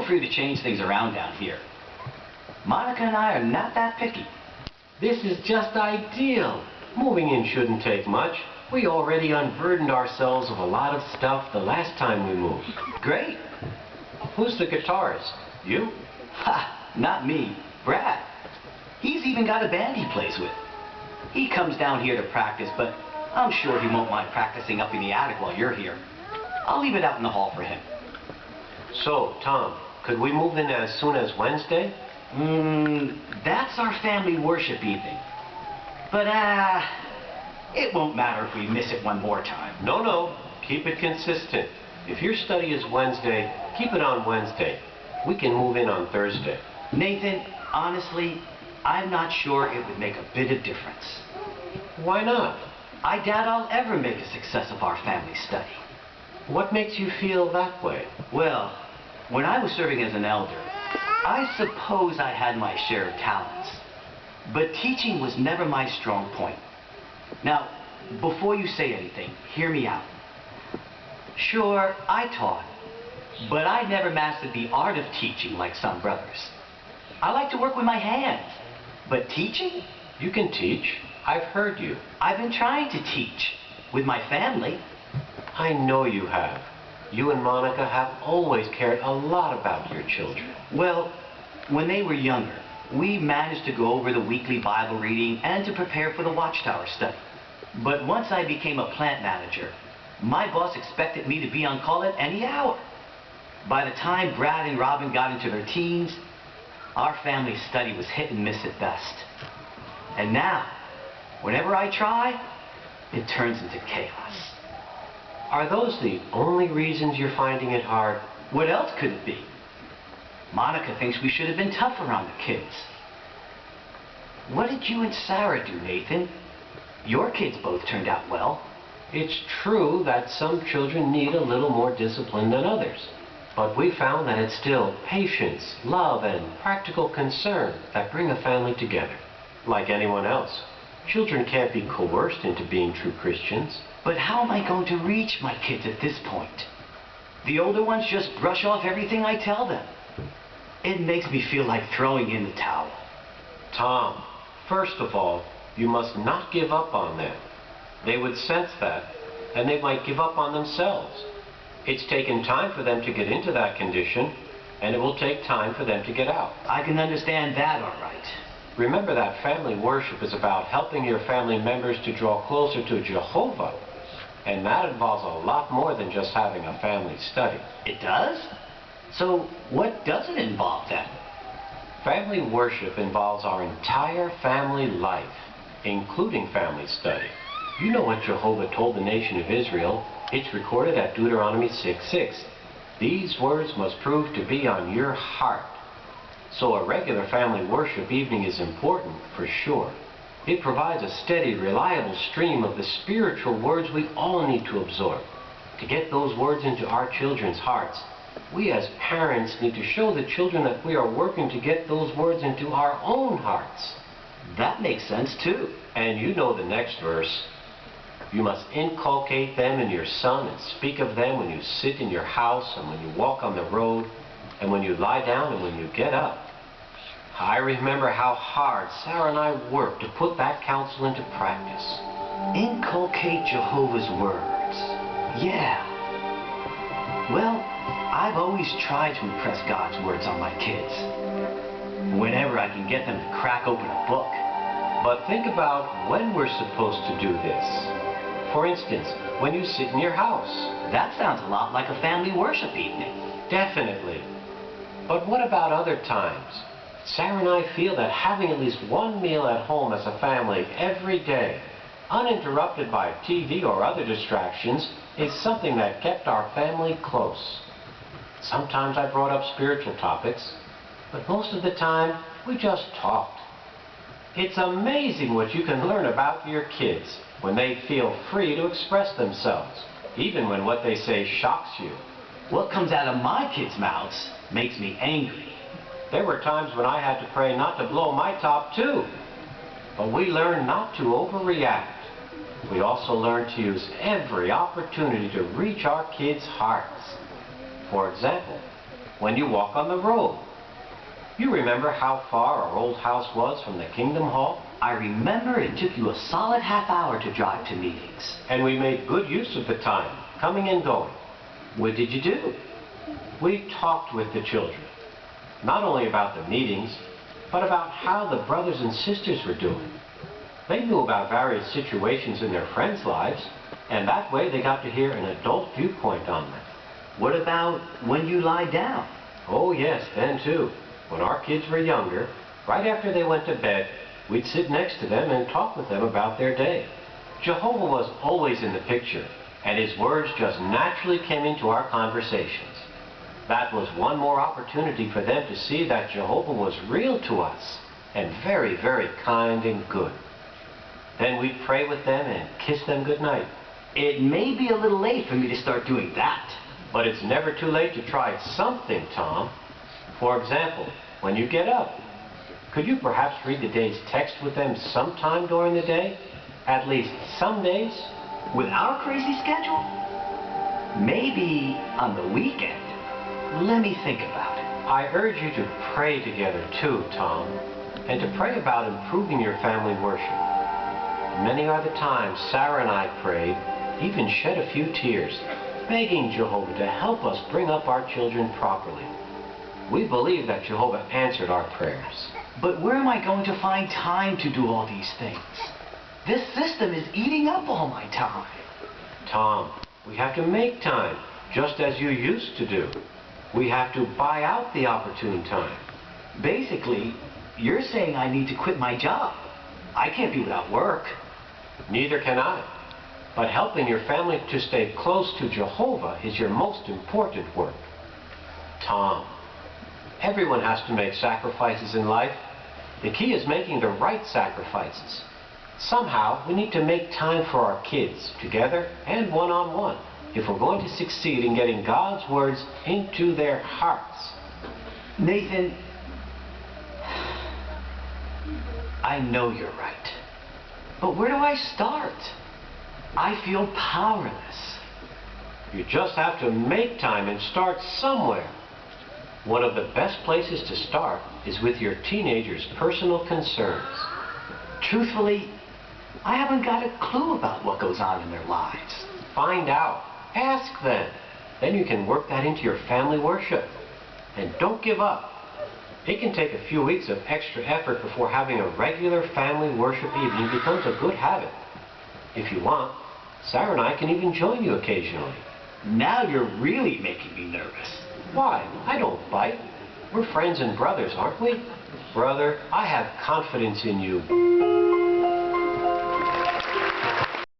free to change things around down here. Monica and I are not that picky. This is just ideal. Moving in shouldn't take much. We already unburdened ourselves of a lot of stuff the last time we moved. Great. Who's the guitarist? You? Ha, not me. Brad. He's even got a band he plays with. He comes down here to practice, but I'm sure he won't mind practicing up in the attic while you're here. I'll leave it out in the hall for him. So, Tom, could we move in as soon as Wednesday? That's our family worship evening. But, it won't matter if we miss it one more time. No. Keep it consistent. If your study is Wednesday, keep it on Wednesday. We can move in on Thursday. Nathan, honestly, I'm not sure it would make a bit of difference. Why not? I doubt I'll ever make a success of our family study. What makes you feel that way? Well, when I was serving as an elder, I suppose I had my share of talents. But teaching was never my strong point. Now, before you say anything, hear me out. Sure, I taught, but I never mastered the art of teaching like some brothers. I like to work with my hands, but teaching? You can teach. I've heard you. I've been trying to teach with my family. I know you have. You and Monica have always cared a lot about your children. Well, when they were younger, we managed to go over the weekly Bible reading and to prepare for the Watchtower study. But once I became a plant manager, my boss expected me to be on call at any hour. By the time Brad and Robin got into their teens, our family study was hit and miss at best. And now, whenever I try, it turns into chaos. Are those the only reasons you're finding it hard? What else could it be? Monica thinks we should have been tougher on the kids. What did you and Sarah do, Nathan? Your kids both turned out well. It's true that some children need a little more discipline than others. But we found that it's still patience, love, and practical concern that bring a family together. Like anyone else, children can't be coerced into being true Christians. But how am I going to reach my kids at this point? The older ones just brush off everything I tell them. It makes me feel like throwing in the towel. Tom, first of all, you must not give up on them. They would sense that, and they might give up on themselves. It's taken time for them to get into that condition, and it will take time for them to get out. I can understand that all right. Remember that family worship is about helping your family members to draw closer to Jehovah. And that involves a lot more than just having a family study. It does? So what does it involve then? Family worship involves our entire family life, including family study. You know what Jehovah told the nation of Israel. It's recorded at Deuteronomy 6:6. These words must prove to be on your heart. So a regular family worship evening is important, for sure. It provides a steady, reliable stream of the spiritual words we all need to absorb. To get those words into our children's hearts, we as parents need to show the children that we are working to get those words into our own hearts. That makes sense too. And you know the next verse. You must inculcate them in your son and speak of them when you sit in your house and when you walk on the road and when you lie down and when you get up. I remember how hard Sarah and I worked to put that counsel into practice. Inculcate Jehovah's words. Yeah. Well, I've always tried to impress God's words on my kids. Whenever I can get them to crack open a book. But think about when we're supposed to do this. For instance, when you sit in your house. That sounds a lot like a family worship evening. Definitely. But what about other times? Sarah and I feel that having at least one meal at home as a family every day, uninterrupted by TV or other distractions, is something that kept our family close. Sometimes I brought up spiritual topics, but most of the time we just talked. It's amazing what you can learn about your kids when they feel free to express themselves, even when what they say shocks you. What comes out of my kids' mouths makes me angry. There were times when I had to pray not to blow my top too. But we learn not to overreact. We also learn to use every opportunity to reach our kids' hearts. For example, when you walk on the road. You remember how far our old house was from the Kingdom Hall? I remember it took you a solid half hour to drive to meetings. And we made good use of the time, coming and going. What did you do? We talked with the children, not only about the meetings, but about how the brothers and sisters were doing. They knew about various situations in their friends' lives, and that way they got to hear an adult viewpoint on them. What about when you lie down? Oh yes, then too. When our kids were younger, right after they went to bed, we'd sit next to them and talk with them about their day. Jehovah was always in the picture, and his words just naturally came into our conversations. That was one more opportunity for them to see that Jehovah was real to us, and very, very kind and good. Then we'd pray with them and kiss them goodnight. It may be a little late for me to start doing that. But it's never too late to try something, Tom. For example, when you get up, could you perhaps read the day's text with them sometime during the day? At least some days? With our crazy schedule? Maybe on the weekend. Let me think about it. I urge you to pray together too, Tom, and to pray about improving your family worship. Many are the times Sarah and I prayed, even shed a few tears, begging Jehovah to help us bring up our children properly. We believe that Jehovah answered our prayers. But where am I going to find time to do all these things? This system is eating up all my time. Tom, we have to make time, just as you used to do. We have to buy out the opportune time. Basically, you're saying I need to quit my job. I can't be without work. Neither can I. But helping your family to stay close to Jehovah is your most important work. Tom, everyone has to make sacrifices in life. The key is making the right sacrifices. Somehow, we need to make time for our kids, together and one-on-one, if we're going to succeed in getting God's words into their hearts. Nathan, I know you're right. But where do I start? I feel powerless. You just have to make time and start somewhere. One of the best places to start is with your teenagers' personal concerns. Truthfully, I haven't got a clue about what goes on in their lives. Find out. Ask them. Then you can work that into your family worship. And don't give up. It can take a few weeks of extra effort before having a regular family worship evening becomes a good habit. If you want, Sarah and I can even join you occasionally. Now you're really making me nervous. Why? I don't bite. We're friends and brothers, aren't we? Brother, I have confidence in you.